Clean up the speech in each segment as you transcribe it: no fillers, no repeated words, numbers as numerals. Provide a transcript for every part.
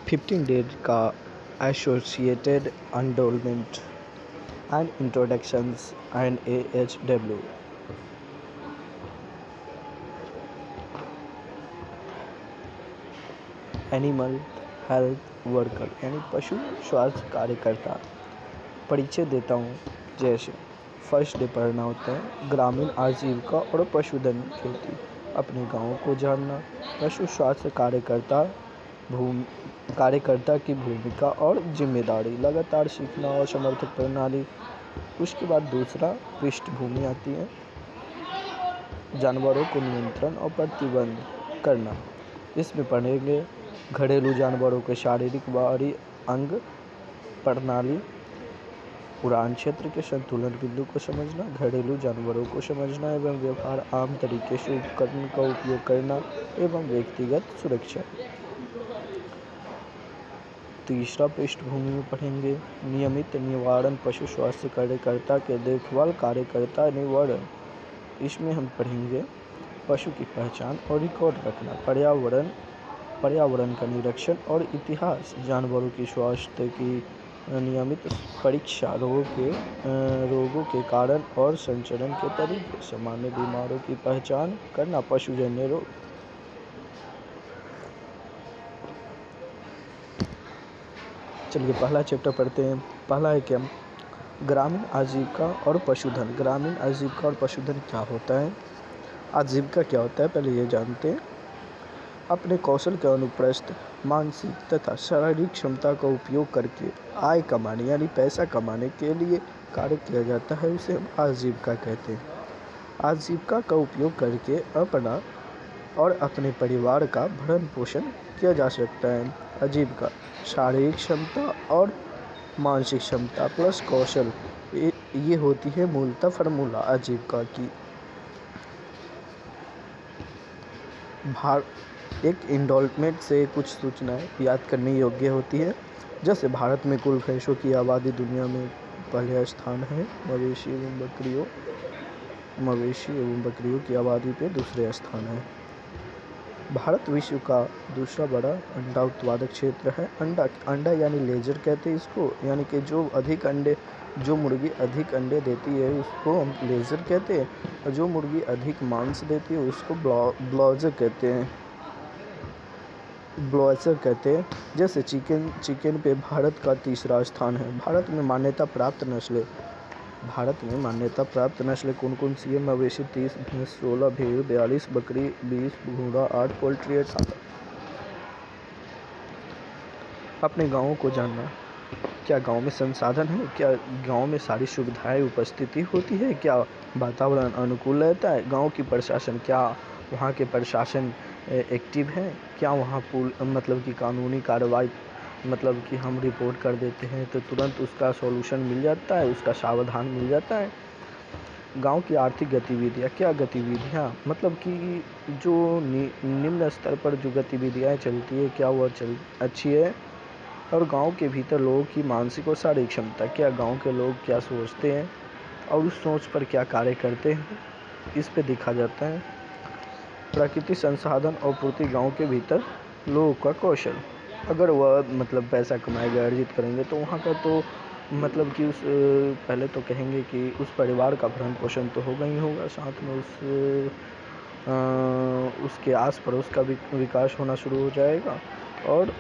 15 days का associated enrolment and introductions and AHW animal health worker यानी पशु स्वास्थ्य कार्यकर्ता। परिचय देता हूँ। जैसे फर्स्ट डे पढ़ना होता है ग्रामीण आजीविका और पशुधन खेती, अपने गाँव को जानना, पशु स्वास्थ्य कार्यकर्ता की भूमिका और जिम्मेदारी, लगातार सीखना और समर्थक प्रणाली। उसके बाद दूसरा पृष्ठभूमि आती है, जानवरों को नियंत्रण और प्रतिबंध करना। इसमें पढ़ेंगे घरेलू जानवरों के शारीरिक बाहरी अंग प्रणाली, उड़ान क्षेत्र के संतुलन बिंदु को समझना, घरेलू जानवरों को समझना एवं व्यवहार, आम तरीके से उपकरण का उपयोग करना एवं व्यक्तिगत सुरक्षा। तीसरा पृष्ठभूमि में पढ़ेंगे नियमित निवारण, पशु स्वास्थ्य कार्यकर्ता के देखभाल, कार्यकर्ता निवारण। इसमें हम पढ़ेंगे पशु की पहचान और रिकॉर्ड रखना, पर्यावरण का निरीक्षण और इतिहास, जानवरों की स्वास्थ्य की नियमित परीक्षा, रोगों के कारण और संचरण के तरीके, सामान्य बीमारों की पहचान करना, पशुजन्य रोग। चलिए पहला चैप्टर पढ़ते हैं। पहला है क्या, ग्रामीण आजीविका और पशुधन। ग्रामीण आजीविका और पशुधन क्या होता है? आजीविका क्या होता है पहले ये जानते हैं। अपने कौशल के अनुप्रस्थ मानसिक तथा शारीरिक क्षमता का उपयोग करके आय कमाने यानी पैसा कमाने के लिए कार्य किया जाता है, उसे हम आजीविका कहते हैं। आजीविका का उपयोग करके अपना और अपने परिवार का भरण पोषण किया जा सकता है। आजीविका शारीरिक क्षमता और मानसिक क्षमता प्लस कौशल, ये होती है मूलतः फार्मूला आजीविका की। एक इंडोलमेंट से कुछ सूचनाएं याद करने योग्य होती है। जैसे भारत में कुल भैंसों की आबादी दुनिया में पहले स्थान है, मवेशी एवं बकरियों की आबादी पे दूसरे स्थान है। भारत विश्व का दूसरा बड़ा अंडा उत्पादक क्षेत्र है। अंडा यानी लेजर कहते हैं इसको, यानी कि जो मुर्गी अधिक अंडे देती है उसको हम लेजर कहते हैं, और जो मुर्गी अधिक मांस देती है उसको ब्लॉजर कहते हैं। जैसे चिकन पे भारत का तीसरा स्थान है। भारत में मान्यता प्राप्त नस्लें कौन कौन सी है? मवेशी 30, भैंस 16, भेड़ 42, बकरी 20, घोड़ा 8, पोल्ट्री 18। अपने गाँव को जानना, क्या गांव में संसाधन है? क्या गांव में सारी सुविधाएं उपस्थिति होती है? क्या वातावरण अनुकूल रहता है? गांव की प्रशासन, क्या वहां के प्रशासन एक्टिव है? क्या वहां मतलब कि कानूनी कार्रवाई, मतलब कि हम रिपोर्ट कर देते हैं तो तुरंत उसका सॉल्यूशन मिल जाता है, उसका समाधान मिल जाता है? गांव की आर्थिक गतिविधियां, क्या गतिविधियां मतलब कि जो निम्न स्तर पर जो गतिविधियां चलती है क्या वो अच्छी है? और गांव के भीतर लोगों की मानसिक और शारीरिक क्षमता, क्या गांव के लोग क्या सोचते हैं और उस सोच पर क्या कार्य करते हैं, इस पे देखा जाता है। प्राकृतिक संसाधन और पूर्ति, गांव के भीतर लोगों का कौशल, अगर वह मतलब पैसा कमाएगा, अर्जित करेंगे तो वहाँ का तो मतलब कि पहले तो कहेंगे कि उस परिवार का भरण पोषण तो होगा ही होगा, साथ में उसके आस पड़ोस का भी विकास होना शुरू हो जाएगा और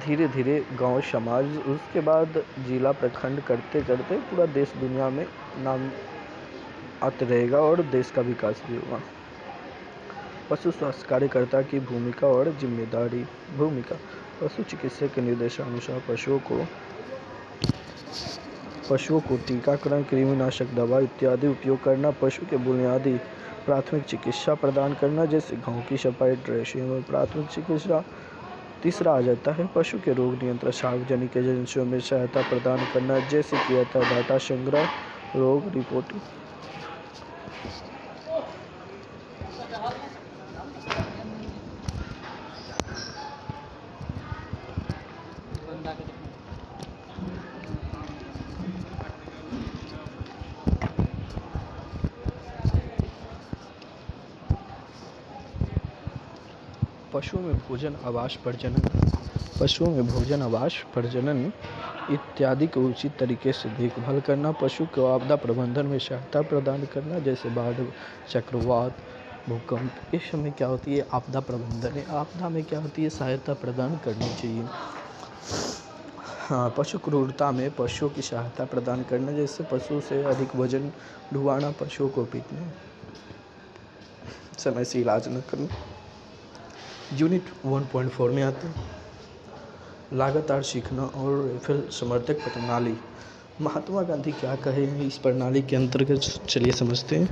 धीरे धीरे गांव समाज, उसके बाद जिला प्रखंड करते करते पूरा देश दुनिया में नाम आते रहेगा और देश का विकास भी होगा। पशु स्वास्थ्य कार्यकर्ता की भूमिका और जिम्मेदारी। भूमिका, पशु चिकित्सक के निर्देशानुसार पशुओं को टीकाकरण, कृमिनाशक दवा इत्यादि उपयोग करना, पशु के बुनियादी प्राथमिक चिकित्सा प्रदान करना, जैसे गांव की सफाई, ड्रेसिंग और प्राथमिक चिकित्सा। तीसरा आ जाता है पशु के रोग नियंत्रण, सार्वजनिक एजेंसियों में सहायता प्रदान करना, जैसे किया था डाटा संग्रह, रोग रिपोर्टिंग। पशुओं में भोजन, आवास, प्रजनन। पशुओं में भोजन, आवास, प्रजनन इत्यादि को उचित तरीके से देखभाल करना, पशु को आपदा प्रबंधन में सहायता प्रदान करना, जैसे बाढ़, चक्रवात, भूकंप। इस समय क्या होती है, आपदा प्रबंधन है। आपदा में क्या होती है, सहायता प्रदान करनी चाहिए। हाँ, पशु क्रूरता में पशुओं की सहायता प्रदान करना, जैसे पशु से अधिक वजन ढुआना, पशुओं को पीटना, समय से इलाज न करना। यूनिट 1.4 में आते हैं लगातार सीखना और रेफरल समर्थक प्रणाली। महात्मा गांधी क्या कहे हैं इस प्रणाली के अंतर्गत, चलिए समझते हैं।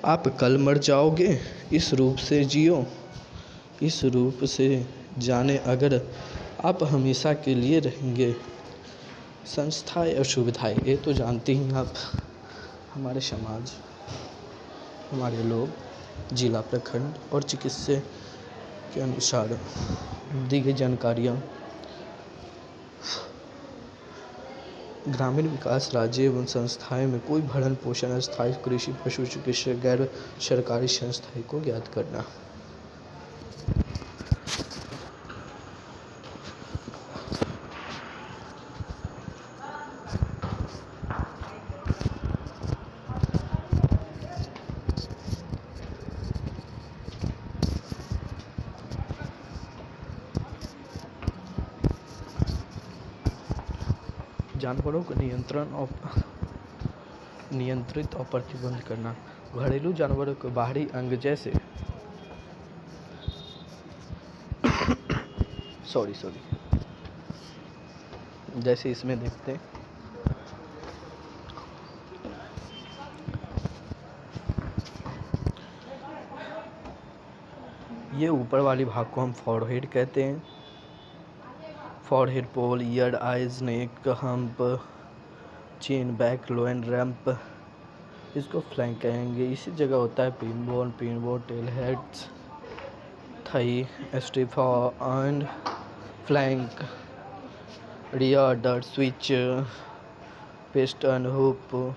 आप कल मर जाओगे, इस रूप से जियो, इस रूप से जाने अगर आप हमेशा के लिए रहेंगे। संस्थाएं और सुविधाएं, ये तो जानते ही आप, हमारे समाज, हमारे लोग, जिला, प्रखंड और चिकित्सा के अनुसार दी गई जानकारियाँ। ग्रामीण विकास राज्य एवं संस्थाएं में कोई भरण पोषण, अस्थायी कृषि, पशु चिकित्सा, गैर सरकारी संस्थाएं को ज्ञात करना। जानवरों को नियंत्रित और प्रतिबंध करना। घरेलू जानवरों के बाहरी अंग जैसे जैसे इसमें देखते हैं, ये ऊपर वाली भाग को हम फॉरहेड कहते हैं। Forehead, poll, ear, eyes, neck, hump, chine, back, loin, rump, इसको फ्लैंक कहेंगे। इसी जगह होता है pinbone, tail heads, thigh, stifle and flank, rear, udder, switch, pastern, hoof,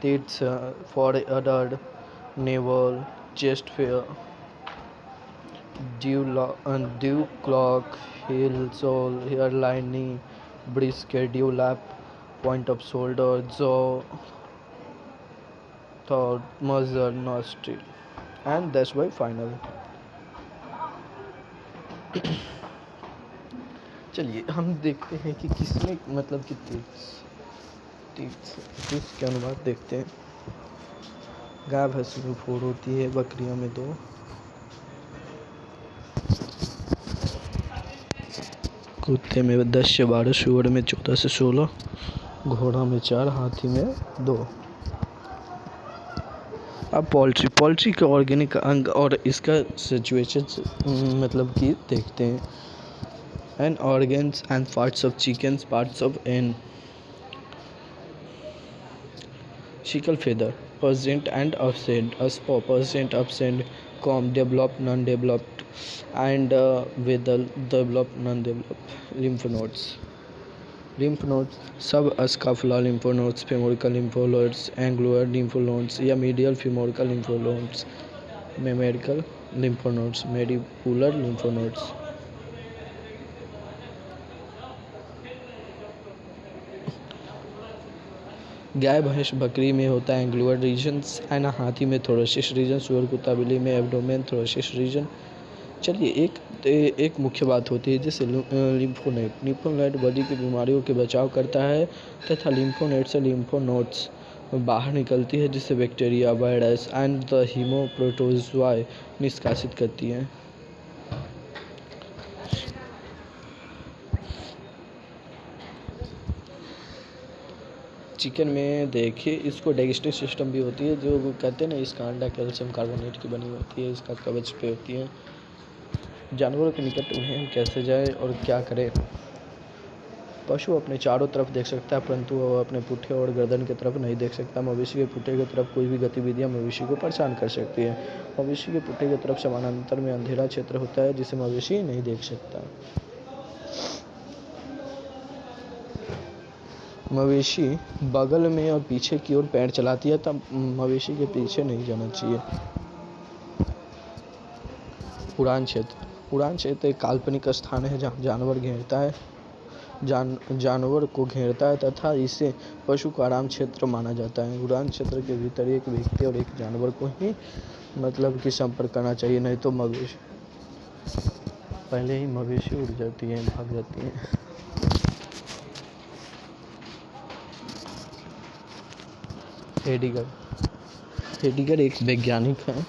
teats, fore udder, navel, chest fair, dewclaw, heel sole, hairline, knee, brisket, dewlap, point of shoulder, jaw, throat, muzzle, nostril, and that's why final. चलिए हम देखते हैं कि किसमें मतलब कि तीस के अनुवाद देखते हैं। गाय भैंस में 4 होती है, बकरियों में 2, कुत्ते में 10 से 12, सूअर में 14 से 16, घोड़ा में 4, हाथी में 2। अब पोल्ट्री का ऑर्गेनिक अंग और इसका सिचुएशन मतलब कि देखते हैं। And organs and parts of chickens, parts of an sickle feather, present and absent, aspo, present, absent, com, developed, non-developed, and with the developed, non-developed. Lymph nodes, subscapula lymph nodes, femoral lymph nodes, angular lymph nodes या medial femoral lymph nodes, mammary lymph nodes, medibular lymph nodes. गाय, भैंस, बकरी में होता है angular regions and हाथी में thoracic region, सूअर, कुत्ता, बिल्ली में एब्डोमेन, थोरेसिक रीजन। चलिए एक मुख्य बात होती है जैसे लिम्फोनेट बॉडी की बीमारियों के बचाव करता है तथा लिम्फोनेट से लिम्फोनोड्स बाहर निकलती है जिससे बैक्टीरिया, वायरस एंड द हीमोप्रोटोजोआ निष्कासित करती है। चिकन में देखिए इसको डाइजेस्टिव सिस्टम भी होती है, जो कहते हैं ना इसका अंडा कैल्शियम कार्बोनेट की बनी होती है, इसका कवच पे होती है। जानवरों के निकट उन्हें हम कैसे जाएं और क्या करें। पशु अपने चारों तरफ देख सकता है परंतु वह अपने पुट्ठे और गर्दन की तरफ नहीं देख सकता। मवेशी के पुट्ठे की तरफ कोई भी गतिविधियां मवेशी को परेशान कर सकती है। मवेशी के पुट्ठे की तरफ समानांतर में अंधेरा क्षेत्र होता है जिसे मवेशी नहीं देख सकता। मवेशी बगल में और पीछे की ओर पैर चलाती है तब मवेशी के पीछे नहीं जाना चाहिए। उड़ान क्षेत्र, उड़ान क्षेत्र एक काल्पनिक स्थान है जहाँ जानवर को घेरता है तथा इसे पशु का आराम क्षेत्र माना जाता है। उड़ान क्षेत्र के भीतर एक व्यक्ति और एक जानवर को ही मतलब कि संपर्क करना चाहिए, नहीं तो मवेशी पहले ही मवेशी उड़ जाती है, भाग जाती है। हेडिगर एक वैज्ञानिक है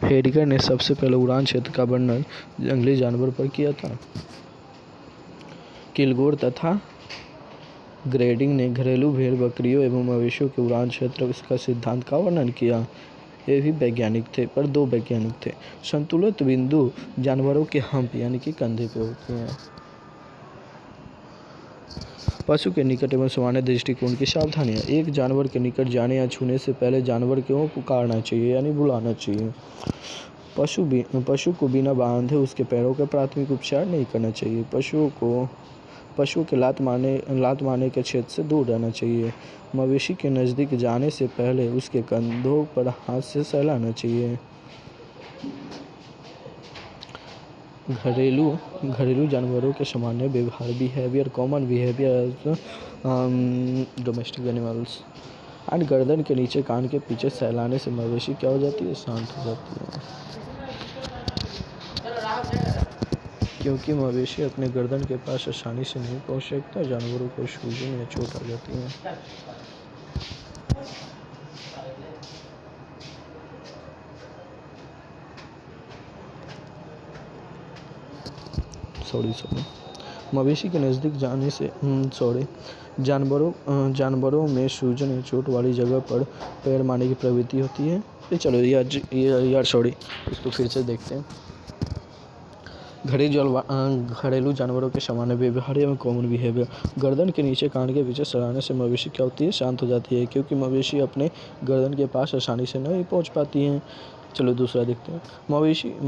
हेडिगर ने सबसे पहले उड़ान क्षेत्र का वर्णन जंगली जानवर पर किया था। किलगोर तथा ग्रेडिंग ने घरेलू भेड़, बकरियों एवं मवेशियों के उड़ान क्षेत्र इसका सिद्धांत का वर्णन किया। ये भी वैज्ञानिक थे, पर 2 वैज्ञानिक थे। संतुलित बिंदु जानवरों के हम्प यानी कि कंधे पे होते हैं। पशु के निकट एवं सामान्य दृष्टिकोण की सावधानियाँ। एक जानवर के निकट जाने या छूने से पहले जानवर को पुकारना चाहिए यानी बुलाना चाहिए। पशु को बिना बांधे उसके पैरों का प्राथमिक उपचार नहीं करना चाहिए। पशु के लात मारने के क्षेत्र से दूर रहना चाहिए। मवेशी के नज़दीक जाने से पहले उसके कंधों पर हाथ से सहलाना चाहिए। घरेलू जानवरों के सामान्य व्यवहार कॉमन बिहेवियर डोमेस्टिक एनिमल्स। और गर्दन के नीचे कान के पीछे सहलाने से मवेशी क्या हो जाती है, शांत हो जाती है, क्योंकि मवेशी अपने गर्दन के पास आसानी से नहीं पहुंच सकता। जानवरों को सूजन या चोट आ जाती है। मवेशी के नज़दीक जाने से जानवरों में सूजन या चोट वाली जगह पर पैर मारने की प्रवृत्ति होती है। इसको फिर से देखते हैं। घरेलू जानवरों के सामान्य व्यवहार एवं कॉमन बिहेवियर। गर्दन के नीचे कान के पीछे सराहने से मवेशी क्या होती है, शांत हो जाती है, क्योंकि मवेशी अपने गर्दन के पास आसानी से नहीं पहुंच पाती हैं। चलो दूसरा देखते हैं।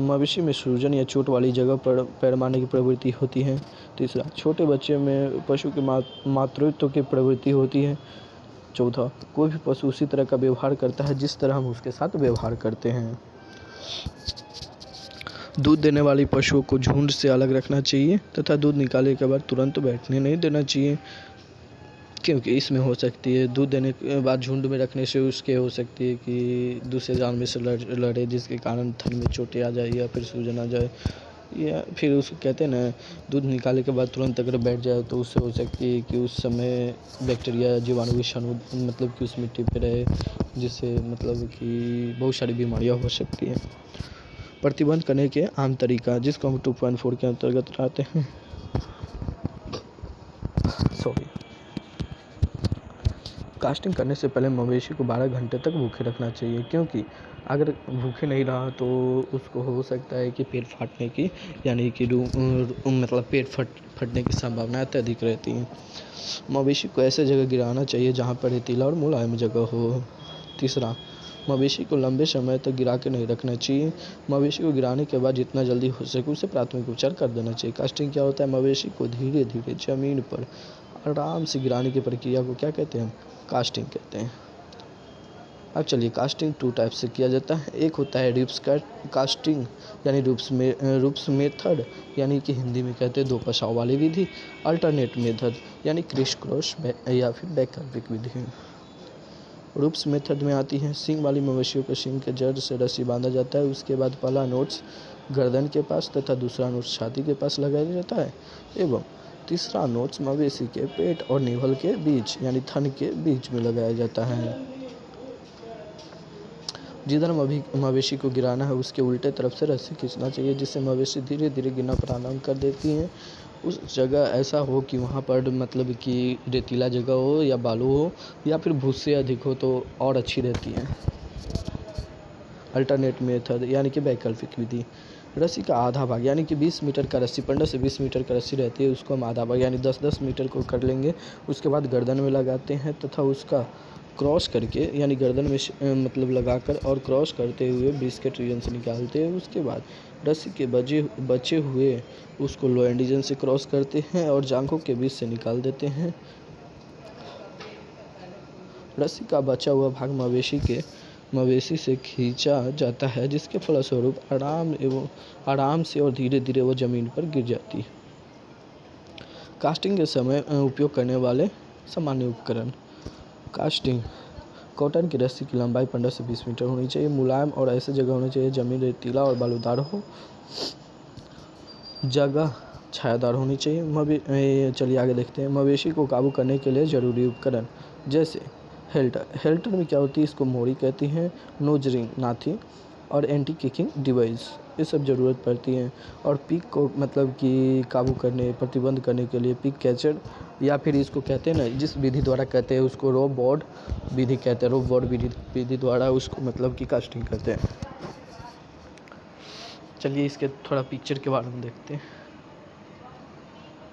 मवेशी में सूजन या चोट वाली जगह पर पैर मारने की प्रवृत्ति होती है। तीसरा, छोटे बच्चे में पशु के मातृत्व की प्रवृत्ति होती है। चौथा, कोई भी पशु उसी तरह का व्यवहार करता है जिस तरह हम उसके साथ व्यवहार करते हैं। दूध देने वाली पशुओं को झुंड से अलग रखना चाहिए तथा दूध निकालने के बाद तुरंत बैठने नहीं देना चाहिए, क्योंकि इसमें हो सकती है दूध देने के बाद झुंड में रखने से उसके हो सकती है कि दूसरे जानवर से लड़े, जिसके कारण थन में चोटें आ जाए या फिर सूजन आ जाए, या फिर उसको कहते हैं ना, दूध निकालने के बाद तुरंत अगर बैठ जाए तो उससे हो सकती है कि उस समय बैक्टीरिया, जीवाणु, विषाणु मतलब कि उस मिट्टी पे रहे, जिससे मतलब कि बहुत सारी बीमारियां हो सकती हैं। प्रतिबंध करने के आम तरीका, जिसको हम 2.4 के अंतर्गत लाते हैं। कास्टिंग करने से पहले मवेशी को 12 घंटे तक भूखे रखना चाहिए, क्योंकि अगर भूखे नहीं रहा तो उसको हो सकता है कि पेट फाटने की यानी कि मतलब पेट फटने की संभावना अत्यधिक रहती है। मवेशी को ऐसे जगह गिराना चाहिए जहाँ पर रेतीला और मुलायम जगह हो। तीसरा, मवेशी को लंबे समय तक गिरा के नहीं रखना चाहिए। मवेशी को गिराने के बाद जितना जल्दी हो सके उसे प्राथमिक उपचार कर देना चाहिए। कास्टिंग क्या होता है, मवेशी को धीरे धीरे ज़मीन पर आराम से गिराने की प्रक्रिया को क्या कहते हैं, कास्टिंग कहते हैं। अब चलिए, कास्टिंग 2 टाइप से किया जाता है। एक होता है रिप्स कास्टिंग यानी रूप्स मेथड, यानी कि हिंदी में कहते हैं 2 पसाव वाली विधि। अल्टरनेट मेथड यानी क्रिस क्रॉस या फिर वैकल्पिक विधि। रूप्स मेथड में आती है, सींग वाली मवेशियों के सींग के जड़ से रस्सी बांधा जाता है। उसके बाद पहला नोट्स गर्दन के पास तथा दूसरा नोट्स छाती के पास लगाया जाता है एवं तीसरा नोट्स मवेशी के पेट और निवल के बीच यानी थन के बीच में लगाया जाता है। जिधर मवेशी को गिराना है उसके उल्टे तरफ से रस्सी खींचना चाहिए, जिससे मवेशी धीरे धीरे गिरना प्रारंभ कर देती हैं। उस जगह ऐसा हो कि वहाँ पर मतलब कि रेतीला जगह हो या बालू हो या फिर भूसे अधिक हो तो और अच्छी रहती है। अल्टरनेट मेथड यानी कि वैकल्पिक विधि। रस्सी का आधा भाग यानी कि 20 मीटर का रस्सी, 15 से 20 मीटर का रस्सी रहती है, उसको हम आधा भाग यानी 10-10 मीटर को कर लेंगे। उसके बाद गर्दन में लगाते हैं तथा उसका क्रॉस करके यानी गर्दन में मतलब लगाकर और क्रॉस करते हुए ब्रिस्केट रीजन से निकालते हैं। उसके बाद रस्सी के बचे हुए उसको लोअर रीजन से क्रॉस करते हैं और जांघों के बीच से निकाल देते हैं। रस्सी का बचा हुआ भाग मवेशी के मवेशी से खींचा जाता है, जिसके फलस्वरूप आराम से और धीरे धीरे वो ज़मीन पर गिर जाती है। कास्टिंग के समय उपयोग करने वाले सामान्य उपकरण। कास्टिंग कॉटन की रस्सी की लंबाई 15 से 20 मीटर होनी चाहिए। मुलायम और ऐसे जगह होनी चाहिए जमीन रेतीला और बालूदार हो। जगह छायादार होनी चाहिए। चलिए आगे देखते हैं। मवेशी को काबू करने के लिए ज़रूरी उपकरण, जैसे हेल्टर में क्या होती है, इसको मोड़ी कहती हैं, नोज रिंग नाथी और एंटी किकिंग डिवाइस, ये सब ज़रूरत पड़ती हैं। और पिक को मतलब कि काबू करने प्रतिबंध करने के लिए पिक कैचर, या फिर इसको कहते हैं ना, जिस विधि द्वारा कहते हैं उसको रो बोर्ड विधि कहते हैं। रो बोर्ड विधि द्वारा उसको मतलब कि कास्टिंग करते हैं। चलिए इसके थोड़ा पिक्चर के बारे में देखते हैं।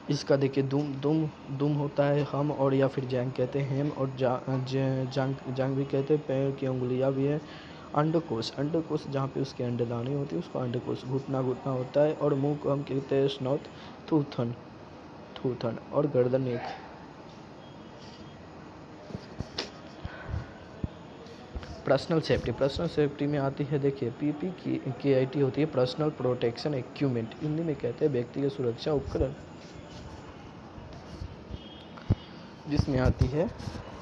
इसका देखिए दुम होता है, हम और या फिर जैंग कहते हैं। हेम और जांग भी कहते हैं। पैर की उंगलियां भी है। अंडकोश जहाँ पे उसके अंडेदानी होती है उसको अंडकोश। घुटना होता है। और मुंह को हम कहते हैं स्नोथ। थूथन और गर्दन एक। पर्सनल सेफ्टी में आती है, देखिए पीपी की आईटी होती है, पर्सनल प्रोटेक्शन इक्विपमेंट, हिंदी में कहते हैं व्यक्तिगत सुरक्षा उपकरण, जिसमें आती है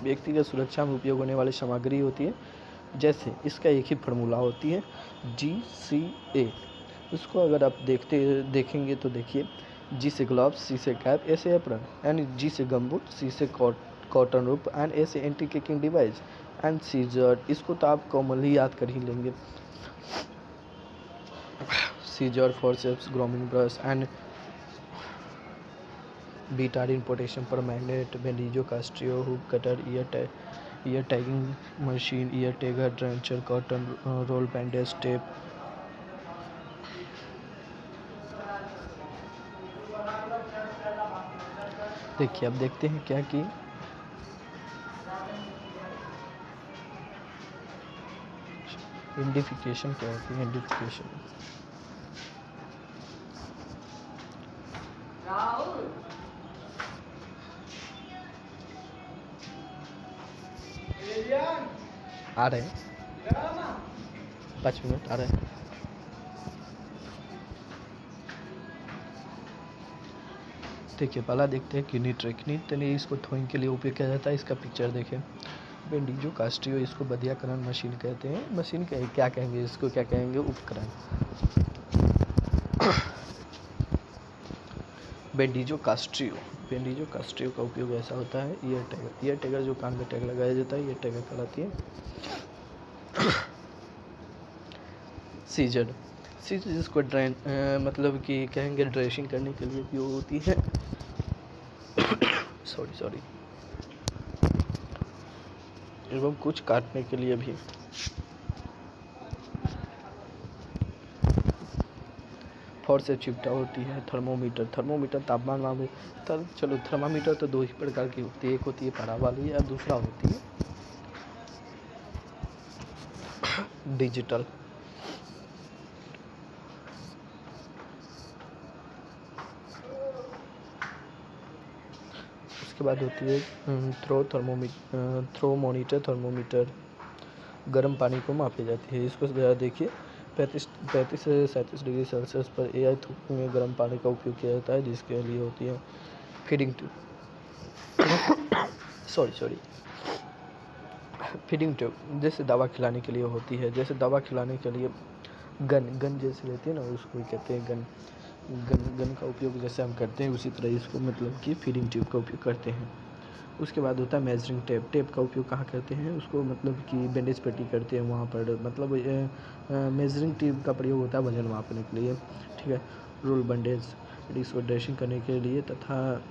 व्यक्तिगत सुरक्षा में उपयोग होने वाली सामग्री होती है। जैसे इसका एक ही फार्मूला होती है, GCA। इसको अगर आप देखेंगे तो देखिए, G से ग्लव्स, C से कैप, A से एप्रन, एंड G से गमबूट, C से कॉटन रूप, एंड A से anti kicking device, and scissor. इसको तो आप कॉमनली याद कर ही लेंगे। Scissor, forceps, grooming brush, and betadine, potassium permanganate, Burdizzo castrator, hoof cutter, ear tagging machine, ear tagger, drencher, cotton roll, bandage, tape. देखिए अब देखते हैं क्या कि आइडेंटिफिकेशन क्या होती है। आइडेंटिफिकेशन आ रहे हैं 5 मिनट आ रहे हैं। देखिए पहला देखते हैं किनिट इसको थ्रोइंग के लिए उपयोग किया जाता है। इसका पिक्चर देखें। बेंडिजो कास्ट्रियो, इसको बधियाकरण मशीन कहते हैं। मशीन क्या कहेंगे, इसको क्या कहेंगे, उपकरण। बेंडिजो कास्ट्रियो का उपयोग ऐसा होता है। ईयर टैगर जो कान में टैग लगाया जाता है, ईयर टैगर कहलाती है। सीजर जिसको मतलब कि कहेंगे ड्रेसिंग करने के लिए उपयोग होती है। सॉरी एवं कुछ काटने के लिए भी। फोर्सेप चिमटा होती है। थर्मोमीटर तापमान मापने। चलो थर्मामीटर तो 2 ही प्रकार की होती है, एक होती है पारा वाली और दूसरा होती है डिजिटल। उसके बाद होती है थर्मोमीटर गर्म पानी को मापी जाती है। इसको देखिए 35 से 37 डिग्री सेल्सियस पर AI धूप में गर्म पानी का उपयोग किया जाता है, जिसके लिए होती है फीडिंग ट्यूब। फीडिंग ट्यूब जैसे दवा खिलाने के लिए होती है। जैसे दवा खिलाने के लिए गन जैसे लेती है ना, उसको कहते हैं गन का उपयोग जैसे हम करते हैं, उसी तरह इसको मतलब कि फीडिंग ट्यूब का उपयोग करते हैं। उसके बाद होता है मेजरिंग टेप का उपयोग कहाँ करते हैं, उसको मतलब कि बैंडेज पट्टी करते हैं वहाँ पर, मतलब मेजरिंग टेप का प्रयोग होता है वजन मापने के लिए, ठीक है। रोल बैंडेज इसको ड्रेसिंग करने के लिए, तथा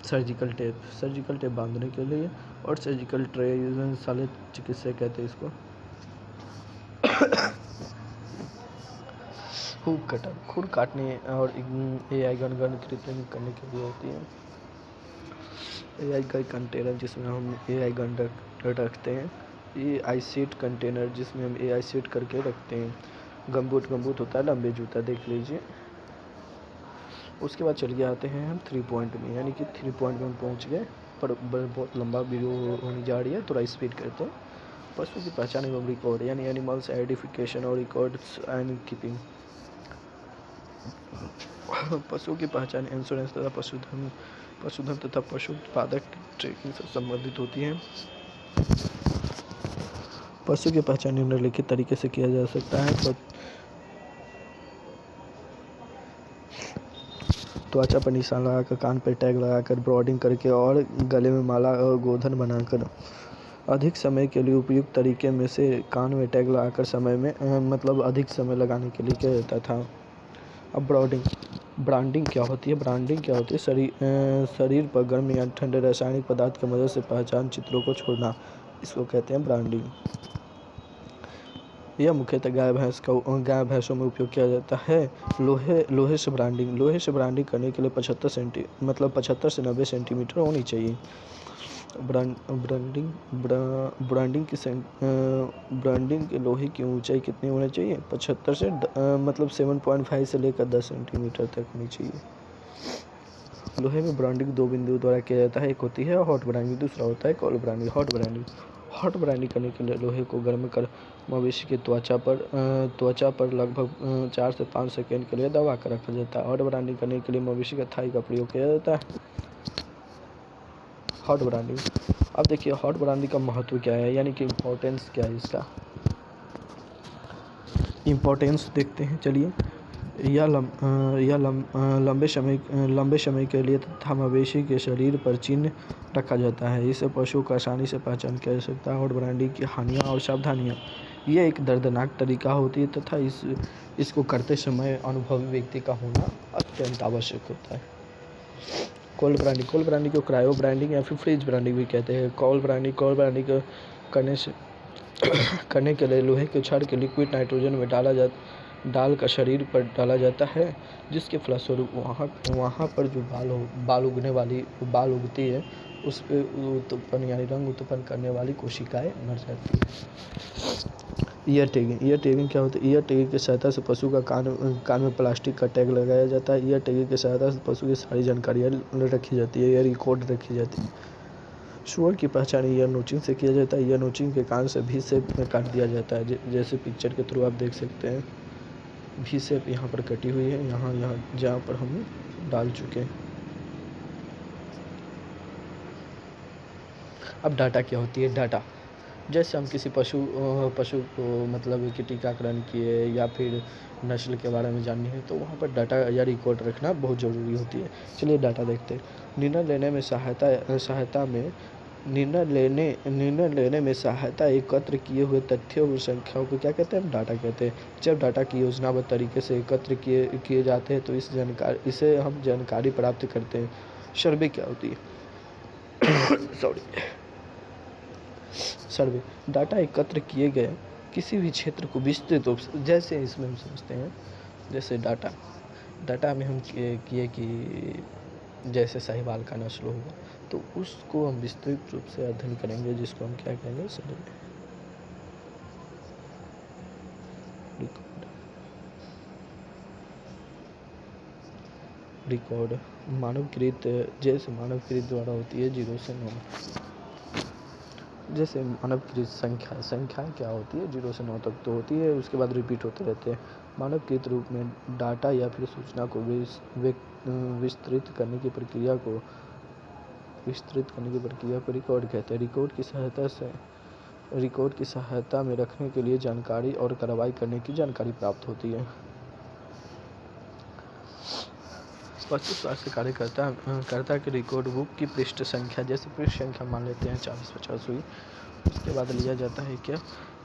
सर्जिकल टेप बांधने के लिए, और सर्जिकल ट्रे शल्य चिकित्सा कहते हैं इसको। हुक कटर खुर काटने और AI गन कृत्रिम करने के लिए होती है। AI का कंटेनर जिसमें हम AI गन रखते हैं। AI सीट कंटेनर जिसमें हम AI सीट करके रखते हैं। गमबूट होता है लंबे जूता, देख लीजिए। उसके बाद चलिए आते हैं हम 3 पॉइंट में, यानी कि 3 पॉइंट में हम पहुँच गए, पर बहुत लंबा वीडियो होने जा रही है, थोड़ा स्पीड करते हैं। पशु की पहचान एवं रिकॉर्ड यानी एनिमल्स आइडेंटिफिकेशन और रिकॉर्ड्स एंड कीपिंग। पशु की पहचान इंश्योरेंस तथा पशुधन तथा पशु उत्पादक ट्रैकिंग से संबंधित होती है। पशु की पहचान निम्नलिखित तरीके से किया जा सकता है। त्वचा पर निशान लगाकर, कान पर टैग लगाकर, ब्रॉडिंग करके और गले में माला और गोधन बनाकर। अधिक समय के लिए उपयुक्त तरीके में से कान में टैग लगाकर समय में मतलब अधिक समय लगाने के लिए किया जाता था। अब ब्रांडिंग क्या होती है? ब्रांडिंग क्या होती है? शरीर पर गर्म या ठंडे रासायनिक पदार्थ की मदद से पहचान चित्रों को छोड़ना, इसको कहते हैं ब्रांडिंग। यह मुख्यतः गाय भैंसों में उपयोग किया जाता है। लोहे से ब्रांडिंग करने के लिए 75 से 90 सेंटीमीटर होनी चाहिए। ब्रांडिंग के लोहे की ऊंचाई कितनी होनी चाहिए? 75 से 7.5 से लेकर 10 सेंटीमीटर तक होनी चाहिए। लोहे में ब्रांडिंग दो बिंदुओं द्वारा किया जाता है। एक होती है हॉट ब्रांडिंग, दूसरा होता है कोल्ड ब्रांडिंग। हॉट ब्रांडिंग करने के लिए लोहे को गर्म कर मवेशी की त्वचा पर लगभग 4 से 5 सेकेंड के लिए दबा कर रखा जाता है। हॉट ब्रांडिंग करने के लिए मवेशी का थाई का प्रयोग किया जाता है। Hot branding. अब देखिए हॉट ब्रांडिंग का महत्व क्या है, यानी कि इम्पोर्टेंस क्या है इसका। इम्पोर्टेंस देखते हैं, चलिए। यह लंबे समय के लिए तथा मवेशी के शरीर पर चिन्ह रखा जाता है। इससे पशु को आसानी से पहचान किया जा सकता है। हॉट ब्रांडिंग की हानियाँ और सावधानियाँ। यह एक दर्दनाक तरीका होती है तथा इसको करते समय अनुभवी व्यक्ति का होना अत्यंत आवश्यक होता है। कोल्ड ब्रांडिंग को क्रायो ब्रांडिंग या फिर फ्रीज ब्रांडिंग भी कहते हैं। कोल्ड ब्रांडिंग करने के लिए लोहे के छड़ के लिक्विड नाइट्रोजन में डालकर शरीर पर डाला जाता है, जिसके फलस्वरूप वहाँ पर जो बाल उगती है उस पर उत्पन्न यानी रंग उत्पन्न करने वाली कोशिकाएं मर जाती है। ईयर टैगिंग क्या होता है? ईयर टैगिंग की सहायता से पशु का कान में प्लास्टिक का टैग लगाया जाता है। ईयर टैगिंग की सहायता से पशु की सारी जानकारियाँ रखी जाती है, ईयर रिकॉर्ड रखी जाती है। सूअर की पहचान ईयर नोचिंग से किया जाता है। ईयर नोचिंग के कान से भी शेप में काट दिया जाता है, जैसे पिक्चर के थ्रू आप देख सकते हैं। भी शेप यहाँ पर कटी हुई है, यहाँ जहाँ पर हम डाल चुके हैं। अब डाटा क्या होती है? डाटा जैसे हम किसी पशु को मतलब कि टीकाकरण किए या फिर नस्ल के बारे में जाननी है, तो वहाँ पर डाटा या रिकॉर्ड रखना बहुत ज़रूरी होती है। चलिए डाटा देखते हैं। निर्णय लेने में सहायता एकत्र किए हुए तथ्यों और संख्याओं को क्या कहते हैं? डाटा कहते हैं। जब डाटा की योजनाबद्ध तरीके से एकत्र किए जाते हैं तो इसे हम जानकारी प्राप्त करते हैं। सर्वे क्या होती है? सर्वे डाटा एकत्र किए गए किसी भी क्षेत्र को विस्तृत रूप से, जैसे इसमें हम समझते हैं, जैसे डाटा में हम किए कि जैसे साहिवाल का नस्ल होगा, तो उसको हम विस्तृत रूप से अध्ययन करेंगे, जिसको हम क्या कहेंगे? सर्वे। रिकॉर्ड मानवकृत द्वारा होती है 0 से 9। जैसे मानवकृत संख्या क्या होती है? 0 से 9 तक तो होती है, उसके बाद रिपीट होते रहते हैं। मानवकृत रूप में डाटा या फिर सूचना को विस्तृत करने की प्रक्रिया को रिकॉर्ड कहते हैं। रिकॉर्ड की सहायता में रखने के लिए जानकारी और कार्रवाई करने की जानकारी प्राप्त होती है। पशु स्वास्थ्य कार्यकर्ता के रिकॉर्ड बुक की पृष्ठ संख्या, जैसे पृष्ठ संख्या मान लेते हैं 40-50 हुई। उसके बाद लिया जाता है क्या?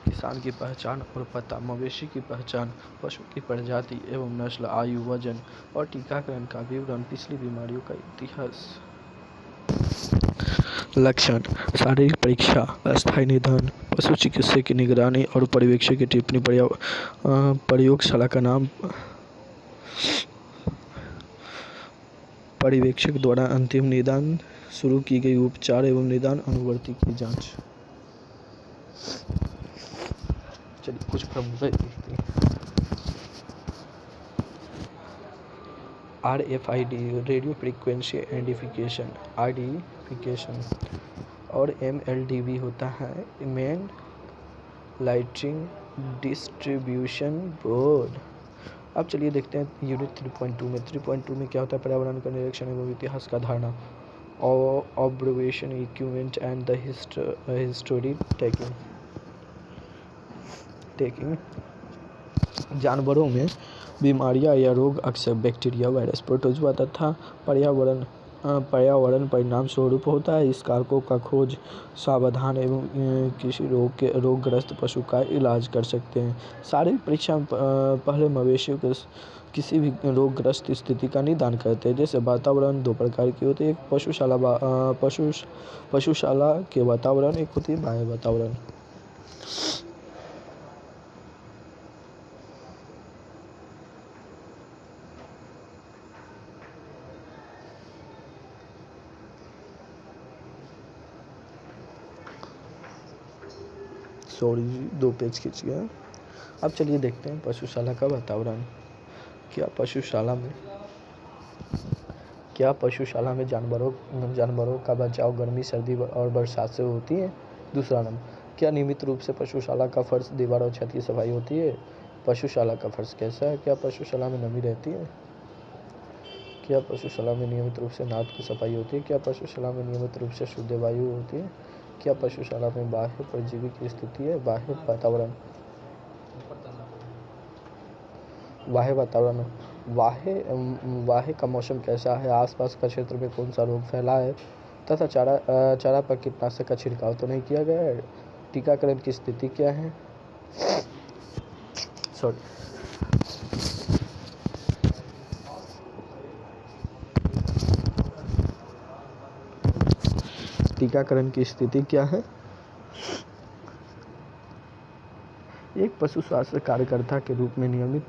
किसान की पहचान और पता, मवेशी की पहचान, पशु की प्रजाति एवं नस्ल, आयु, वजन और टीकाकरण का विवरण, पिछली बीमारियों का इतिहास। लक्षण, शारीरिक परीक्षा, अस्थायी निदान, पशु चिकित्सक की निगरानी और पर्यवेक्षक की टिप्पणी, प्रयोगशाला का नाम, पर्यवेक्षक द्वारा अंतिम निदान, शुरू की गई उपचार एवं निदान, अनुवर्ती की जांच। चलिए कुछ प्रमुख देखते हैं। RFID रेडियो फ्रीक्वेंसी आइडेंटिफिकेशन और MLDB होता है लाइटिंग डिस्ट्रीब्यूशन बोर्ड। अब चलिए देखते हैं यूनिट 3.2 में। 3.2 में क्या होता है? पर्यावरण का निरीक्षण एवं इतिहास का धारणा, observation, equipment and the history taking. जानवरों में बीमारियां या रोग अक्सर बैक्टीरिया, वायरस, प्रोटोजोआ तथा पर्यावरण परिणाम स्वरूप होता है। इस कारकों का खोज सावधान एवं किसी रोगग्रस्त पशु का इलाज कर सकते हैं। शारीरिक परीक्षा पहले मवेशियों के किसी भी रोगग्रस्त स्थिति का निदान करते हैं। जैसे वातावरण 2 प्रकार की होती है। एक पशुशाला के वातावरण, एक होती है बाह्य वातावरण। सॉरी जी, 2 पेज खींच गया। अब चलिए देखते हैं पशुशाला का वातावरण। क्या पशुशाला में जानवरों का बचाव गर्मी, सर्दी और बरसात से होती है? दूसरा नंबर, क्या नियमित रूप से पशुशाला का फर्श, दीवार और छत की सफाई होती है? पशुशाला का फर्श कैसा है? क्या पशुशाला में नमी रहती है? क्या पशुशाला में नियमित रूप से नाद की सफाई होती है? क्या पशुशाला में नियमित रूप से शुद्ध वायु होती है? क्या पशुशाला में बाह्य परजीवी की स्थिति है? बाह्य वातावरण वाह्य का मौसम कैसा है? आसपास का क्षेत्र में कौन सा रोग फैला है तथा चारा पर कीटनाशक का छिड़काव तो नहीं किया गया है? टीकाकरण की स्थिति क्या है? टीकाकरण की स्थिति क्या है? एक पशु स्वास्थ्य कार्यकर्ता के रूप में नियमित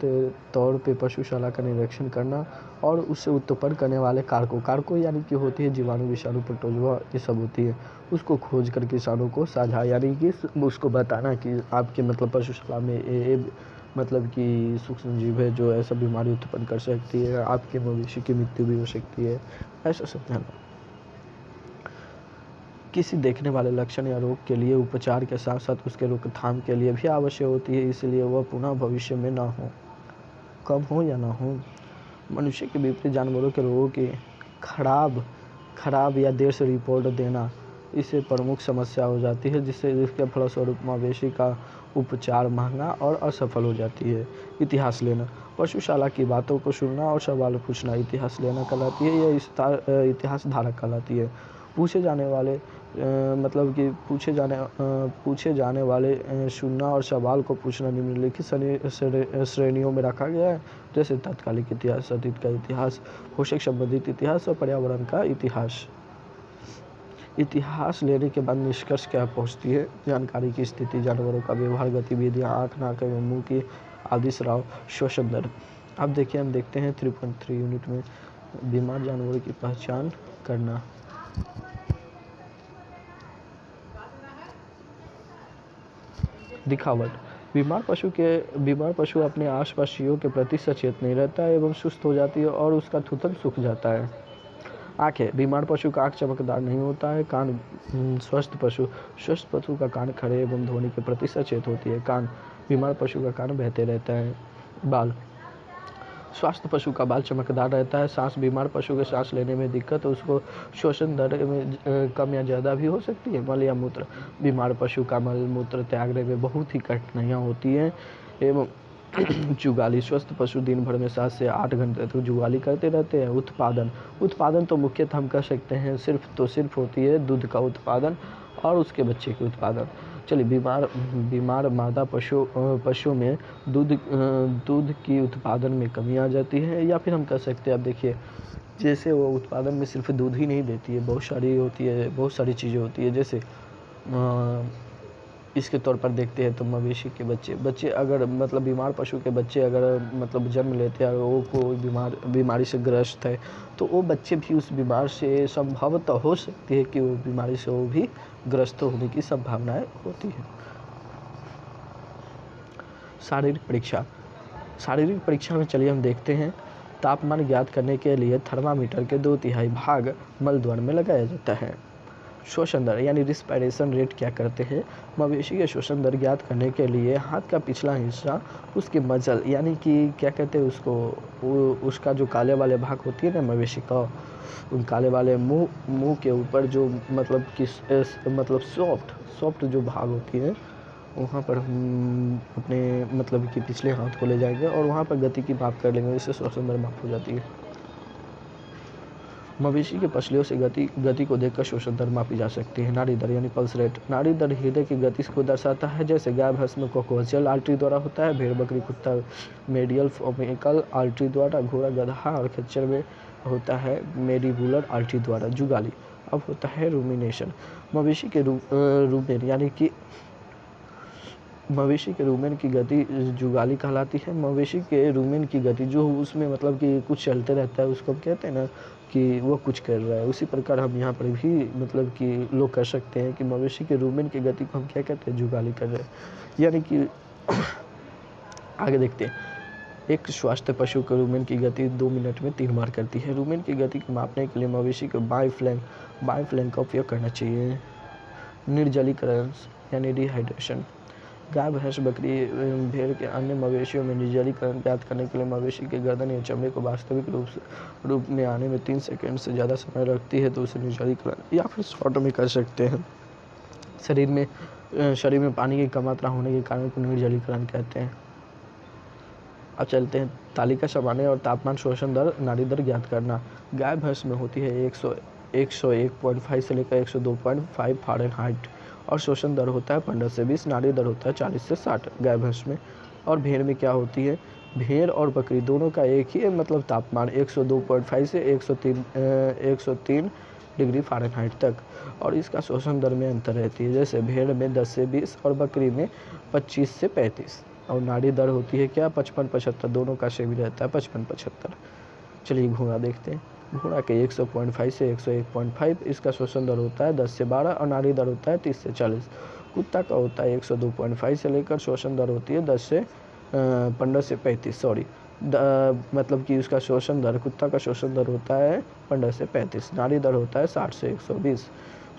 तौर पे पशुशाला का निरीक्षण करना और उससे उत्पन्न करने वाले कारकों यानी कि होती है जीवाणु, विषाणु, प्रोटोजोआ, ये सब होती है, उसको खोज कर किसानों को साझा यानी कि उसको बताना कि आपके मतलब पशुशाला में ये मतलब कि सूक्ष्म जीव है जो ऐसा बीमारी उत्पन्न कर सकती है, आपके मवेशी की मृत्यु भी हो सकती है, ऐसा समझाना। किसी देखने वाले लक्षण या रोग के लिए उपचार के साथ साथ उसके रोकथाम के लिए भी आवश्यक होती है, इसलिए वह पुनः भविष्य में ना हो, कम हो या ना हो। मनुष्य के विपरीत जानवरों के रोगों की खराब या देर से रिपोर्ट देना इससे प्रमुख समस्या हो जाती है, जिसके फलस्वरूप मवेशी का उपचार महंगा और असफल हो जाती है। इतिहास लेना, पशुशाला की बातों को सुनना और सवाल पूछना इतिहास लेना कहलाती है, यह इतिहास धारक कहलाती है। पूछे जाने वाले सुनना और सवाल को पूछना निम्नलिखित श्रेणियों में रखा गया है, जैसे तात्कालिक इतिहास, अतीत का इतिहास, पोषक संबंधित इतिहास और पर्यावरण का इतिहास। इतिहास लेने के बाद निष्कर्ष क्या पहुंचती है? जानकारी की स्थिति, जानवरों का व्यवहार, गतिविधियाँ, आँख, नाक एवं मुँह की आदि स्राव, श्वसन दर। अब देखिए हम देखते हैं 3.3 यूनिट में बीमार जानवरों की पहचान करना। दिखावट, बीमार पशु अपने आसपासियों के प्रति सचेत नहीं रहता है एवं सुस्त हो जाती है और उसका थूथन सूख जाता है। आँखें, बीमार पशु का आँख चमकदार नहीं होता है। कान, स्वस्थ पशु का कान खड़े एवं ध्वनि के प्रति सचेत होती है। कान, बीमार पशु का कान बहते रहता है। बाल, स्वास्थ्य पशु का बाल चमकदार रहता है। सांस, बीमार पशु के सांस लेने में दिक्कत, उसको श्वसन दर में कम या ज़्यादा भी हो सकती है। मल या मूत्र, बीमार पशु का मल मूत्र त्यागने में बहुत ही कठिनाइयाँ होती हैं एवं जुगाली, स्वस्थ पशु दिन भर में 7 से 8 घंटे तक जुगाली करते रहते हैं। उत्पादन तो मुख्यतः हम कह सकते हैं सिर्फ होती है दूध का उत्पादन और उसके बच्चे के उत्पादन। चलिए, बीमार मादा पशुओं में दूध की उत्पादन में कमी आ जाती है, या फिर हम कह सकते हैं, अब देखिए जैसे वो उत्पादन में सिर्फ दूध ही नहीं देती है, बहुत सारी चीज़ें होती है। जैसे इसके तौर पर देखते हैं तो मवेशी के बच्चे अगर मतलब बीमार पशु के बच्चे अगर मतलब जन्म लेते हैं और वो कोई बीमारी से ग्रस्त है, तो वो बच्चे भी उस बीमार से संभवतः हो सकती है कि वो बीमारी से वो भी ग्रस्त होने की संभावनाएं होती है। शारीरिक परीक्षा में चलिए हम देखते हैं। तापमान ज्ञात करने के लिए थर्मामीटर के 2/3 भाग मल द्वार में लगाया जाता है। श्वसन दर यानी रिस्पायरेशन रेट क्या करते हैं? मवेशी के श्वसन दर ज्ञात करने के लिए हाथ का पिछला हिस्सा उसके मजल यानी कि क्या कहते हैं उसको, उसका जो काले वाले भाग होती है ना मवेशी का, उन काले वाले मुंह के ऊपर जो मतलब कि मतलब सॉफ्ट जो भाग होती है, वहाँ पर हम अपने मतलब कि पिछले हाथ को ले जाएंगे और वहाँ पर गति की माप कर लेंगे, इससे श्वसन दर माप हो जाती है। मवेशी के पसलियों से गति को देखकर श्वसन दर मापी जा सकती है। नाड़ी दर यानी पल्स रेट। नाड़ी दर हृदय की गति को दर्शाता है। जैसे गाय भैंस में कोकोचियल आर्टरी द्वारा होता है, भेड़ बकरी कुत्ता मेडियल फोमिकल आर्टरी द्वारा, घोड़ा गधा और खच्चर में होता है मेडिबुलर आर्टरी द्वारा। जुगाली। अब होता है रूमिनेशन। मवेशी के रूमेन यानी कि मवेशी के रूमेन की गति जुगाली कहलाती है। मवेशी के रूमेन की गति जो उसमें मतलब कि कुछ चलते रहता है, उसको कहते हैं ना कि वो कुछ कर रहा है, उसी प्रकार हम यहाँ पर भी मतलब कि लोग कर सकते हैं कि मवेशी के रूमेन की गति को हम क्या कहते हैं, जुगाली कर रहे हैं। यानी कि आगे देखते हैं। एक स्वस्थ पशु के रूमेन की गति 2 मिनट में 3 बार करती है। रूमेन की गति को मापने के लिए मवेशी को बाएं फ्लैंक का उपयोग करना चाहिए। निर्जलीकरण यानी डिहाइड्रेशन। गाय भैंस बकरी भेड़ के अन्य मवेशियों में निर्जलीकरण ज्ञात करने के लिए मवेशी के गर्दन या चमड़े को वास्तविक रूप में आने में 3 सेकंड से ज़्यादा समय लगती है तो उसे निर्जलीकरण या फिर शॉर्ट में कर सकते हैं। शरीर में पानी की कम मात्रा होने के कारण को निर्जलीकरण कहते हैं। अब चलते हैं तालिका समाने और तापमान श्वसन दर नाड़ी दर ज्ञात करना। गाय भैंस में होती है 101.5 से लेकर 102.5 फ़ारेनहाइट और श्वसन दर होता है 15 से 20, नाड़ी दर होता है 40 से 60 गाय भैंस में। और भेड़ में क्या होती है? भेड़ और बकरी दोनों का एक ही मतलब तापमान 102.5 से 103 डिग्री फ़ारेनहाइट तक, और इसका श्वसन दर में अंतर रहती है। जैसे भेड़ में 10 से 20 और बकरी में 25 से 35। और नाड़ी दर होती है क्या? 55-75, दोनों का सेम ही रहता है 55-75। चलिए घोड़ा देखते हैं। घोड़ा के 100.5 से 101.5, इसका श्वसन दर होता है 10 से 12 और नाड़ी दर होता है 30 से 40। कुत्ता का होता है 102.5 से लेकर श्वसन दर होती है 15 से 35 मतलब कि उसका श्वसन दर, कुत्ता का श्वसन दर होता है 15 से 35, नाड़ी दर होता है 60 से 120।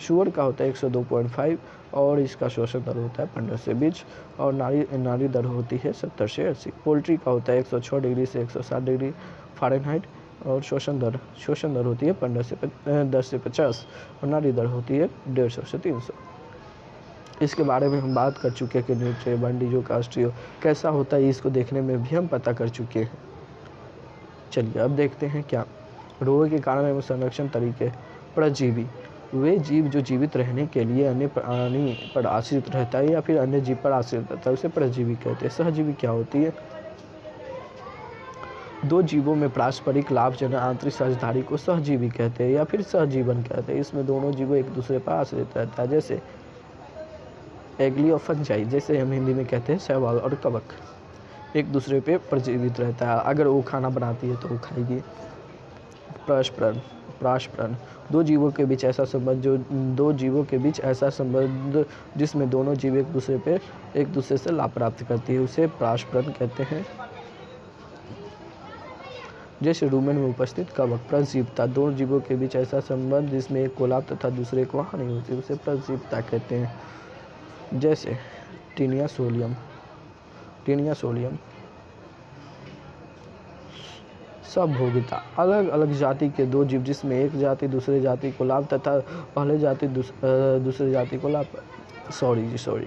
शुअर का होता है 102.5 और इसका श्वसन दर होता है 15 से 20 और नाड़ी दर होती है 70 से 80। पोल्ट्री का होता है 106 डिग्री से 107 डिग्री फ़ारेनहाइट और श्वसन दर होती है 10 से 50 और नाड़ी दर होती है 150 से 300। इसके बारे में हम बात कर चुके हैं कि न्यूट्रे बंडीजो कास्ट्रियो कैसा होता है, इसको देखने में भी हम पता कर चुके हैं। चलिए अब देखते हैं क्या रोग के कारण एवं संरक्षण तरीके। परजीवी वे जीव जो जीवित रहने के लिए अन्य प्राणी पर आश्रित रहता है या फिर अन्य जीव पर आश्रित रहता है, उसे परजीवी कहते हैं। सहजीवी क्या होती है? दो जीवों में पारस्परिक लाभजनक आंतरिक साझेदारी को सहजीवी कहते हैं या फिर सहजीवन कहते हैं। इसमें दोनों जीवों एक दूसरे पर आश्रित रहता है। जैसे एग्ली और फंजाई, जैसे हम हिंदी में कहते हैं शैवाल और कवक, एक दूसरे पे परजीवित रहता है। अगर वो खाना बनाती है तो वो खाएगी। परास्परण दो जीवों के बीच ऐसा संबंध जिसमें दोनों जीव एक दूसरे से लाभ प्राप्त करती है, उसे परास्परण कहते हैं। जैसे रूमेन में उपस्थित कवक। परजीवता दो जीवों के बीच ऐसा संबंध जिसमें एक को लाभ तथा दूसरे को हानि होती है, उसे परजीवता कहते हैं। जैसे टीनिया सोलियम। सबभोगिता अलग अलग जाति के दो जीव जिसमें एक जाति दूसरे जाति को लाभ तथा पहले जाति दूसरे जाति को लाभ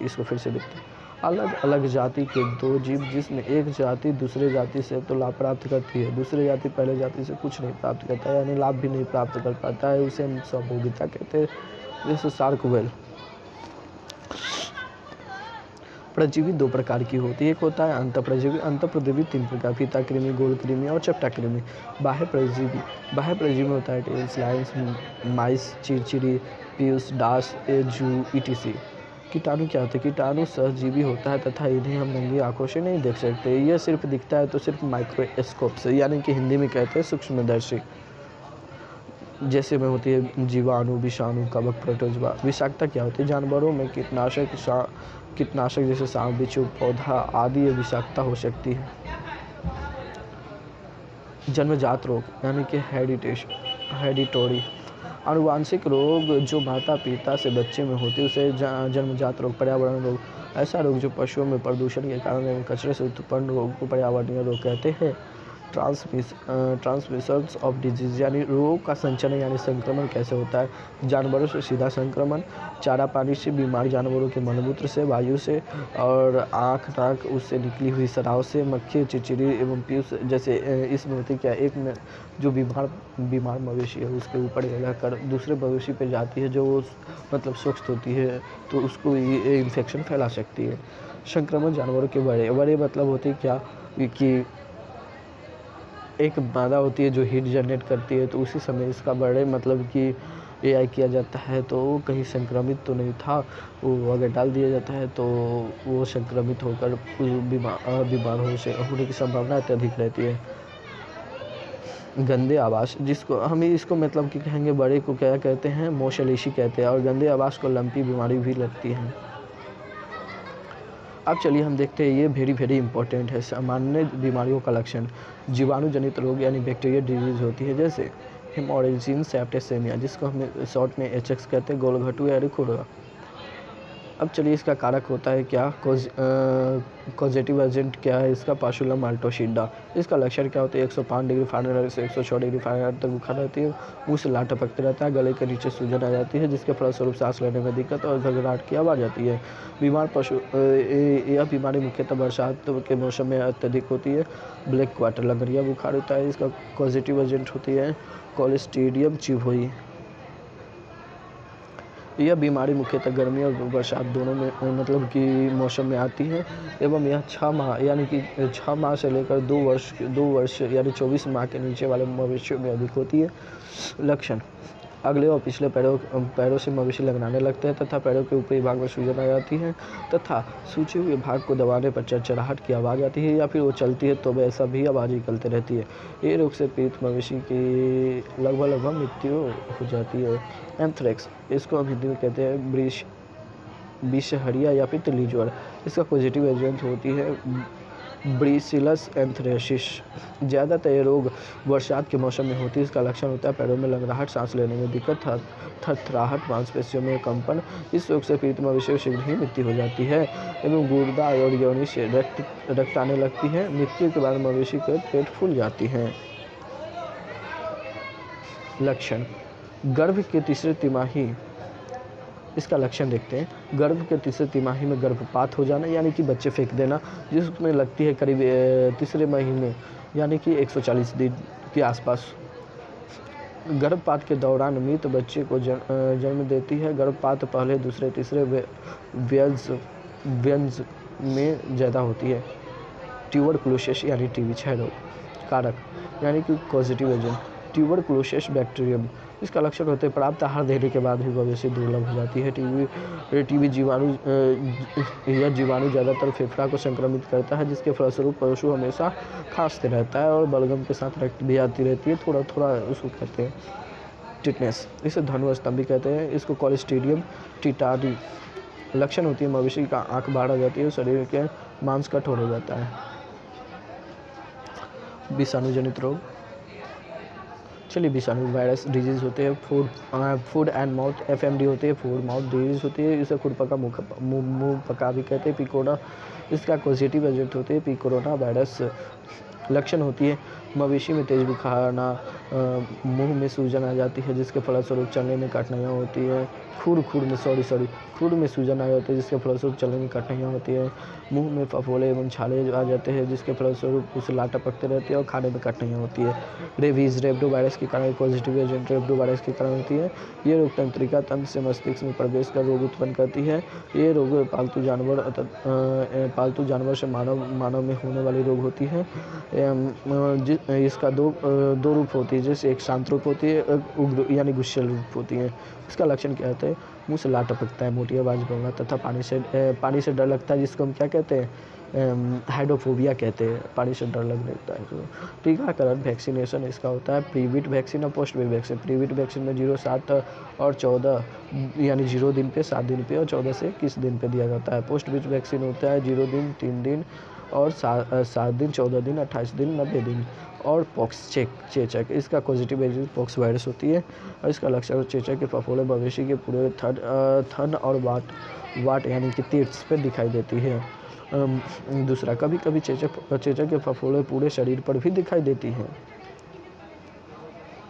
इसको फिर से देखते हैं। अलग अलग जाति के दो जीव जिसमें एक जाति दूसरे जाति से तो लाभ प्राप्त करती है, दूसरे जाति पहले जाति से कुछ नहीं प्राप्त करता है, यानी लाभ भी नहीं प्राप्त कर पाता है, उसे हम सबभोगिता कहते हैं। जैसे शार्क व्हेल। परजीवी दो प्रकार की होती है। एक होता है अंतःपरजीवी 3 प्रकार, फीता कृमि, गोल कृमि और चपटा कृमि। बाह्य परजीवी होता है टेल्स, लाइन्स, माइस, चिरचिरी, पीयूष, डास, जू, etc। कीटाणु क्या होते हैं? कीटाणु सहजीवी होता है तथा इन्हें हम नंगी आंखों से नहीं देख सकते, यह सिर्फ दिखता है तो सिर्फ माइक्रोस्कोप से, यानी कि हिंदी में कहते हैं सूक्ष्मदर्शी। जैसे में होती है जीवाणु, विषाणु, कवक, प्रोटोजवा। विषाक्तता क्या होती है? जानवरों में कीटनाशक जैसे सांप, बिच्छू, पौधा आदि विषाक्तता हो सकती है। जन्मजात रोग यानी कि हेरिडिटरी। आनुवांशिक रोग जो माता पिता से बच्चे में होते हैं उसे जन्मजात रोग, पर्यावरण रोग। ऐसा रोग जो पशुओं में प्रदूषण के कारण एवं कचरे से उत्पन्न रोग को पर्यावरणीय रोग कहते हैं। ट्रांसमिशंस ऑफ डिजीज यानी रोगों का संचरण यानी संक्रमण कैसे होता है। जानवरों से सीधा संक्रमण, चारा पानी से, बीमार जानवरों के मलमूत्र से, वायु से और आँख नाक उससे निकली हुई स्राव से, मक्खी, चिचिरी एवं पीयूष जैसे। इसमें होती क्या, एक में जो बीमार मवेशी है उसके ऊपर रहकर दूसरे मवेशी पे जाती है जो मतलब स्वस्थ होती है तो उसको ये इन्फेक्शन फैला सकती है। संक्रमण जानवरों के बड़े मतलब होते क्या कि एक मादा होती है जो हीट जनरेट करती है तो उसी समय इसका बड़े मतलब कि एआई किया जाता है तो कहीं संक्रमित तो नहीं था, वो अगर डाल दिया जाता है तो वो संक्रमित होकर बीमार होने की संभावना अत्यधिक रहती है। गंदे आवास, जिसको हम इसको मतलब कि कहेंगे बड़े को क्या कहते हैं, मोशलेशी कहते हैं, और गंदे आवास को लंपी बीमारी भी लगती है। अब चलिए हम देखते हैं, ये वेरी इंपॉर्टेंट है। सामान्य बीमारियों का लक्षण, जीवाणु जनित रोग यानी बैक्टीरियल डिजीज होती है जैसे हेमोरेजिक सेप्टिसेमिया जिसको हम शॉर्ट में HX कहते हैं, गोलघटू या खुरगा। अब चलिए इसका कारक होता है क्या, कॉजेटिव एजेंट क्या है इसका, पाशुलम माल्टोसिडा। इसका लक्षण क्या होता है, 105 डिग्री फ़ारेनहाइट से 106 डिग्री फ़ारेनहाइट तक बुखार रहती है, मुंह से लार टपकते रहता है, गले के नीचे सूजन आ जाती है जिसके फलस्वरूप सांस लेने में दिक्कत और घबराहट की आवाज़ आती है। बीमार पशु, यह बीमारी मुख्यतः बरसात के मौसम में अत्यधिक होती है। ब्लैक क्वार्टर लंगड़िया बुखार होता है, इसका पॉजिटिव एजेंट होती है क्लोस्ट्रीडियम चिवोई। यह बीमारी मुख्यतः गर्मी और बरसात दोनों में मतलब कि मौसम में आती है एवं यह 6 माह यानी कि 6 माह से लेकर 2 वर्ष यानी 24 माह के नीचे वाले मवेशियों में अधिक होती है। लक्षण, अगले और पिछले पैरों से मवेशी लगनाने लगते हैं तथा पैरों के ऊपरी भाग में सूजन आ जाती है तथा सूचे हुए भाग को दबाने पर चरचराहट की आवाज़ आती है या फिर वो चलती है तो वैसा भी आवाज़ निकलती रहती है। ये रोग से पीड़ित मवेशी की लगभग मृत्यु हो जाती है। एंथ्रेक्स, इसको हम हिंदी में कहते हैं बिशहरिया या फिर तिली ज्वर। इसका पॉजिटिव एजेंट होती है ब्रिसिलस एंथ्रेसिस। ज़्यादातर ये रोग बरसात के मौसम में होती है। इसका लक्षण होता है पैरों में लंगड़ाहट, सांस लेने में दिक्कत, थरथराहट, मांसपेशियों में कंपन। इस रोग से पीड़ित मवेशी शीघ्र ही मृत्यु हो जाती है एवं गुर्दा और योनि से रक्त आने लगती है। मृत्यु के बाद मवेशी के पेट फूल जाती है। लक्षण, गर्भ के तीसरे तिमाही, इसका लक्षण देखते हैं। गर्भ के तीसरे तिमाही में गर्भपात हो जाना यानी कि बच्चे फेंक देना जिसमें लगती है करीब तीसरे महीने यानी कि 140 दिन के आसपास। गर्भपात के दौरान मृत बच्चे को जन्म देती है। गर्भपात पहले, दूसरे, तीसरे व्यंज में ज़्यादा होती है। ट्यूबरकुलोसिस यानी टीबी क्षय रोग। कारक यानी कि पॉजिटिव एजेंट ट्यूबरकुलोसिस बैक्टीरियम। इसका लक्षण होते हैं प्राप्त आहार देने के बाद भी मवेशी दुर्लभ हो जाती है। टीबी जीवाणु, यह जीवाणु ज़्यादातर फेफड़ा को संक्रमित करता है जिसके फलस्वरूप पशु हमेशा खांसते रहता है और बलगम के साथ रक्त भी आती रहती है, थोड़ा थोड़ा उसको कहते हैं। टिटनेस, इसे धनुस्तंभ भी कहते हैं। इसको क्लोस्ट्रीडियम टिटारी। लक्षण होती है मवेशी का आँख बाहर आ जाती है, शरीर के मांस कठोर हो जाता है। विषाणु जनित रोग, चलिए विषाणु वायरस डिजीज़ होते हैं। फूड एंड माउथ FMD होती है, फूड माउथ डिजीज़ होती है। इसे खुरपका मुँह पका भी कहते हैं। पिकोना, इसका पॉजिटिव एजेंट होते हैं पिकोरोना वायरस। लक्षण होती है मवेशी में तेज बुखार आना, मुंह में सूजन आ जाती है जिसके फलस्वरूप चलने में कठिनाइयाँ होती है। खुर में सूजन आ जाती है जिसके फलस्वरूप चलने में कठिनाइयाँ होती है। मुंह में फफोले एवं छाले आ जाते हैं जिसके फलस्वरूप उसे लार टपकते रहती है और खाने में कठिनाइयाँ होती है। रेबीज, रेबडो वायरस के कारण पॉजिटिव एजेंट रेबडो वायरस के कारण होती है। ये रोग तंत्रिका तंत्र से मस्तिष्क में प्रवेश कर रोग उत्पन्न करती है। ये रोग पालतू जानवर से मानव में होने वाली रोग होती है। इसका दो रूप होती है, जैसे एक शांत रूप होती है, एक उग्र यानी गुस्सेल रूप होती है। इसका लक्षण क्या होता है, मुंह से लार टपकता है, मोटी आवाज़ बोलना तथा पानी से डर लगता है जिसको हम क्या कहते हैं, हाइड्रोफोबिया कहते हैं, पानी से डर लगने लगता है। तो टीकाकरण वैक्सीनेशन इसका होता है प्रीविट वैक्सीन और पोस्ट वेट वैक्सीन। प्रीविट वैक्सीन में 0, 7 और 14 यानी 0 दिन पे, 7 दिन पे और 14 से 21 दिन पे दिया जाता है। पोस्ट वेट वैक्सीन होता है 0 दिन, 3 दिन और 7 दिन, 14 दिन, 28 दिन, 90 दिन। और पॉक्स चेचक, इसका पॉजिटिव एजेंट पॉक्स वायरस होती है और इसका लक्षण चेचक के फफोले मवेशी के पूरे थन और वाट यानी कि तीर्थ पे दिखाई देती है। दूसरा, कभी कभी चेचक के फफोले पूरे शरीर पर भी दिखाई देती हैं।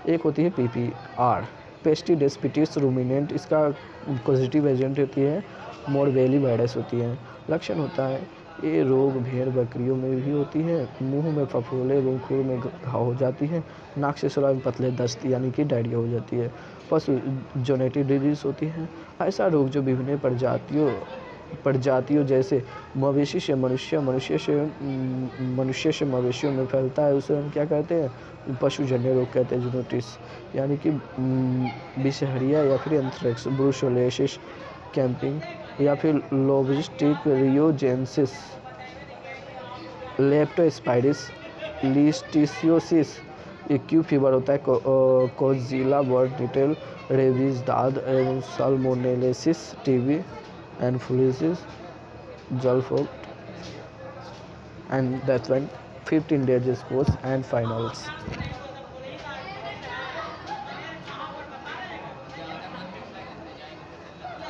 एक होती है PPR, पेस्टिडेस्पिटिस रूमिनेंट, इसका पॉजिटिव एजेंट होती है मोरबेली वायरस होती है। लक्षण होता है ये रोग भेड़ बकरियों में भी होती है। मुंह में फफोले एवं खुर में घाव हो जाती है। नाक से स्राव पतले दस्त यानी कि डायरिया हो जाती है। पशु जोनेटिक डिजीज होती है। ऐसा रोग जो विभिन्न प्रजातियों जैसे मवेशी से मनुष्य, मनुष्य से मवेशियों में फैलता है, उसे हम क्या कहते हैं, पशुजन्य रोग कहते हैं, जूनोटिस, यानी कि बिशहरिया या फिर एंथ्रेक्स, ब्रुसेलोसिस कैंपिंग या फिर लोबिस्टिक रियोजेंसिस, लेप्टोस्पाइरिस लिस्टिसियोसिस, एक्यू फीवर होता है, कोजिला बर्ड निटेल, रेबीज दाद एवं साल्मोनेलेसिस, TB, एनफ्लुएंजा, जलफोट and that's when 15 days sports and finals.